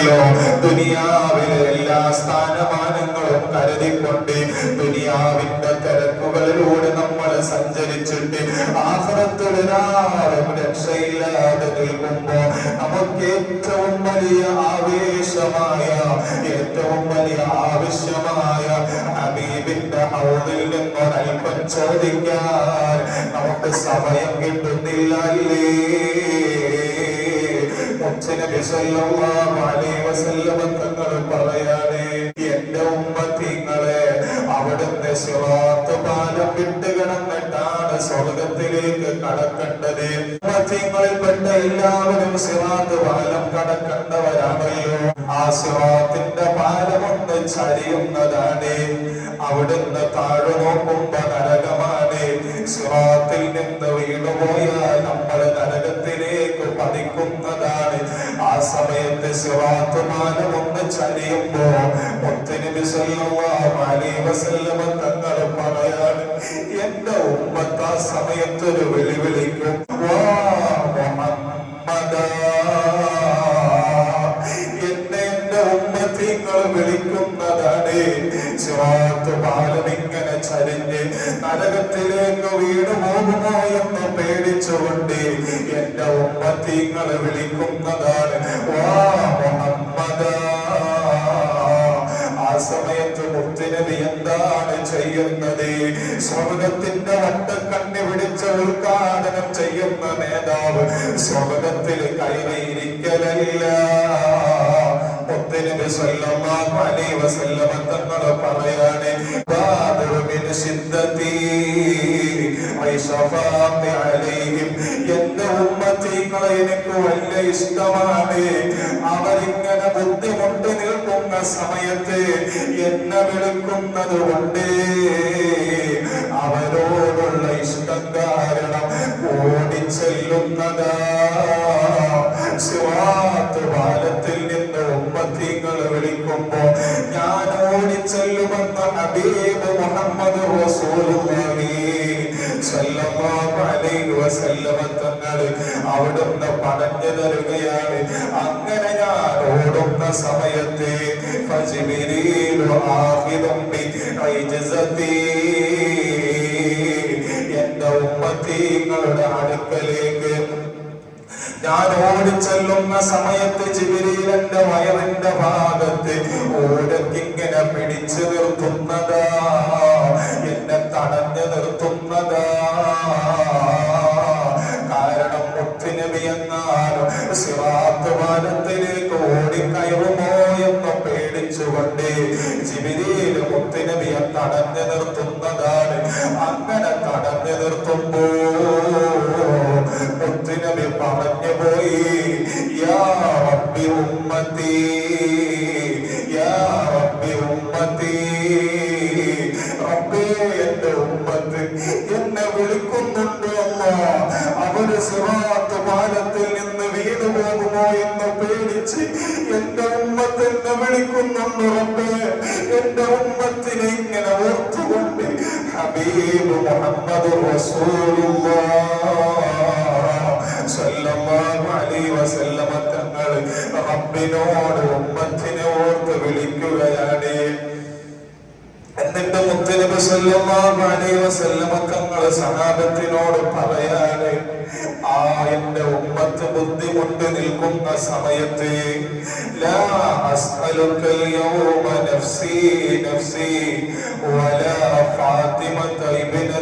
ആണല്ലോ. ദുനിയാവിലെ എല്ലാ സ്ഥാനമാനങ്ങളും കരുതിക്കൊണ്ട് ദുനിയാവിന്റെ തിരക്കുകളിലൂടെ നമ്മൾ സഞ്ചരിച്ചിട്ട് ആഖിറത്തിലൊരാളും രക്ഷയില്ലാതെ നിൽക്കുമ്പോ നമുക്ക് ഏറ്റവും വലിയ ആവേശമായ, ഏറ്റവും വലിയ ആവശ്യമായ ഹബീബിന്റെ ഹൗദിൽ നിന്നൊരൽപ്പം ചോദിക്കാൻ നമുക്ക് സമയം കിട്ടുന്നില്ല അല്ലേ? മുത്തുനബി സല്ലല്ലാഹു അലൈഹി വസല്ലം തങ്ങൾ പറയാണ്, എന്റെ ഉമ്മത്തിങ്ങളെ അവിടുന്ന് സിറാത്ത് പാലം വിട്ട് കിടന്നിട്ടാണ് സ്വർഗത്തിലേക്ക് കടക്കേണ്ടത്. ഉമ്മത്തിങ്ങളിൽപ്പെട്ട എല്ലാവരും സിറാത്ത് പാലം കടക്കേണ്ടവരാണല്ലോ. ആ സിറാത്തിന്റെ പാലം ഒന്ന് ചരിയുന്നതാണ്. അവിടുന്ന് താഴെ നോക്കുമ്പോ നരകമാണ്. സിറാത്തിൽ നിന്ന് വീണുപോയാൽ നമ്മൾ നരകത്തിലേക്ക് പതിക്കുന്നതാണ്. ആ സമയത്ത് സിറാത്ത് പാലം ഒന്ന് ചരിയുമ്പോ മുത്തുനബി സല്ലല്ലാഹു അലൈഹി വസല്ലം തങ്ങൾ പറയാണ്, എന്റെ ഉമ്മത്ത് ആ സമയത്തൊരു വിളി വിളിക്കും, വാ മുഹമ്മദാ. എന്റെ ഉമ്മത്തിങ്ങൾ വിളിക്കുന്നതാണ്. സിറാത്ത് പാലം ഇങ്ങനെ ചരിഞ്ഞ് നരകത്തിലേക്ക് വീണു പോകുമോ എന്ന് പേടിച്ചുകൊണ്ട് എന്റെ ഉമ്മത്തിങ്ങൾ വിളിക്കുന്നതാണ്, വാ മുഹമ്മദാ. ആ സമയത്ത് മുത്തുനബി എന്താണ് ചെയ്യുന്നത്? സ്വർഗത്തിന്റെ വട്ടക്കണ്ണി പിടിച്ച് ഉദ്ഘാടനം ചെയ്യുന്ന നേതാവ് സ്വർഗത്തിൽ കയറിയിരിക്കലല്ല. മുത്തുനബി സല്ലല്ലാഹു അലൈഹി വസല്ലം തങ്ങൾ പറയാണ്, ബാദറു മിൻ ശിദ്ദതി ഐശഫാഖി അലൈഹിം. എന്റെ ഉമ്മത്തികളെ എനിക്ക് വലിയ ഇഷ്ടമാണ്. അവരിങ്ങനെ ബുദ്ധിമുട്ടി നിൽക്കുന്ന സമയത്ത് എന്നെ വിളിക്കുന്നത് കൊണ്ട് അവരോടുള്ള ഇഷ്ടം കാരണം ഓടിച്ചെല്ലുന്നതാ. സിറാത്ത് പാലത്തിൽ നിന്ന് ഉമ്മത്തികൾ വിളിക്കുമ്പോ ഞാൻ ഓടിച്ചെല്ലുമെന്ന് ഹബീബ് മുഹമ്മദ് റസൂലുള്ളാഹി സല്ലല്ലാഹു അലൈഹി വസല്ലം തങ്ങൾ അവിടുന്ന് പറഞ്ഞു തരുകയാണ്. അങ്ങനെ ഞാൻ ഓടുന്ന സമയത്ത് ഫജിബ്രീലു ആഖിദും ബിഇജ്സതി, എന്റെ ഉമ്മത്തികളുടെ അടുക്കലേക്ക് ഞാൻ ഓടിച്ചെല്ലുന്ന സമയത്ത് ജിബ്രീൽ എന്റെ വയറിന്റെ ഭാഗത്ത് ഓടക്കിങ്ങനെ പിടിച്ചു നിർത്തുന്നതാ, എന്നെ തടഞ്ഞു നിർത്തുന്നതാ. കാരണം മുത്തുനബി എങ്ങാനും സിറാത്ത് പാലത്തിലേക്ക് ഓടിക്കയറുമോ എന്ന് പേടിച്ചുകൊണ്ട് ജിബ്രീൽ മുത്തുനബിയെ തടഞ്ഞു നിർത്തുന്നതാണ്. അങ്ങനെ തടഞ്ഞു നിർത്തുമ്പോ മുത്തുനബി പറഞ്ഞു പോയി, യാ റബ്ബി ഉമ്മത്തി, യാ റബ്ബി ഉമ്മത്തി. റബ്ബേ, എന്റെ ഉമ്മത്ത് എന്നെ വിളിക്കുന്നുണ്ടോ? അവര് സിറാത്ത് പാലത്തിൽ നിന്ന് വീണു പോകുമോ എന്ന് പേടിച്ച് എന്റെ ഉമ്മത്ത് എന്നെ വിളിക്കുന്നുണ്ട്. റബ്ബേ, എന്റെ ഉമ്മത്തിനെ ഇങ്ങനെ ഓർത്തുകൊണ്ട് ഹബീബ് മുഹമ്മദ് റസൂലുള്ളാഹ് സല്ലല്ലാഹു അലൈഹി വസല്ലം തങ്ങൾ റബ്ബിനോട് ഉമ്മത്തിനെ ഓർത്ത് വിളിക്കുകയാണ്. എന്നിട്ട് മുത്തുനബി സല്ലല്ലാഹു അലൈഹി വസല്ലം തങ്ങൾ സഹാബത്തിനോട് പറയാണ്, ആ എന്റെ ഉമ്മത്ത് ബുദ്ധിമുട്ട് നിൽക്കുന്ന സമയത്ത് ലാ അസ്അലുക്കൽ യൗമ നഫ്സി നഫ്സി വലാ ഫാത്തിമത ഇബ്ന